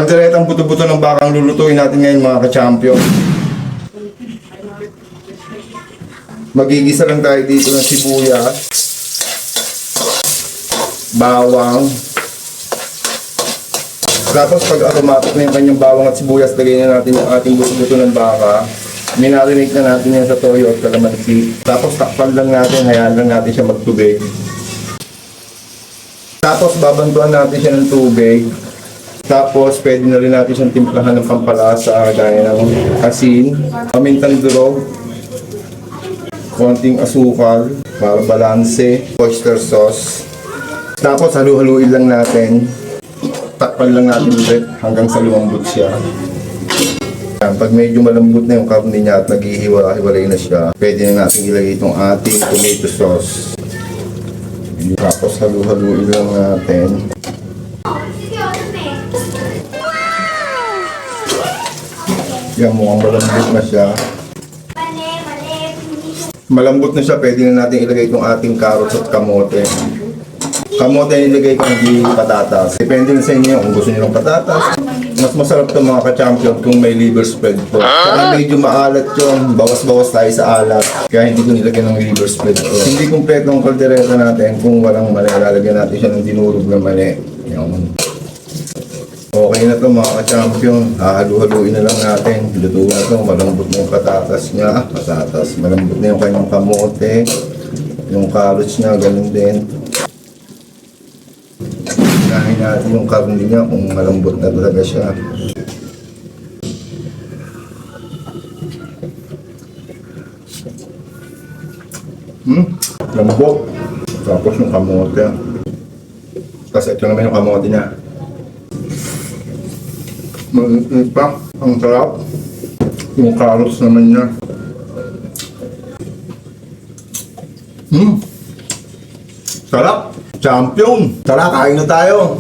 Kalderetang buto-buto ng bakang lulutuin natin ngayon mga ka-champion. Magigisa lang tayo dito ng sibuyas, bawang. Tapos pag aromatic na yung kanyang bawang at sibuyas, lagay na natin yung ating buto-buto ng baka. Minarinate na natin yan sa toyo at kalamansi. Tapos takpan lang natin, hayaan lang natin siya magtubig. Tapos babantuan natin siya ng tubig. Tapos pwede na rin natin siyang timplahan ng pampalasa gaya ng asin, pamintang durog, konting asukal para balanse, oyster sauce. Tapos halu-haluin lang natin. Takpan lang natin ulit hanggang sa lumambot siya. Pag medyo malambot na yung karne niya at naghihiwa-hiwalay na siya, pwede na natin ilagay itong ating tomato sauce. Tapos halu-haluin lang natin. Yan, mukhang malambot na siya. Malambot na siya, pwede na natin ilagay itong ating carrots at kamote. Kamote nilagay ko hindi patatas. Depende na sa inyo kung gusto niyo ng patatas. Mas masarap ito mga ka-champion kung may liver spread po. Kaya medyo maalat yun, bawas-bawas tayo sa alat. Kaya hindi ko nilagyan ng liver spread po. Hindi kumpleto ang kaldereta natin kung walang mali. Lalagyan natin siya ng dinurog na mali. Yan. Okay na ito mga ka-champion. Hahalu-haluin na lang natin. Luto na ito. Malambot na yung patatas niya. Malambot na yung kanyang kamote. Yung carrots niya, ganun din. Hinahin natin yung karne niya kung malambot na talaga siya. Lambot. Tapos yung kamote. Tapos ito naman yung kamote niya. Malit pa. Ang sarap. Yung carrots naman niya. Sarap! Champion! Tara, kain na tayo!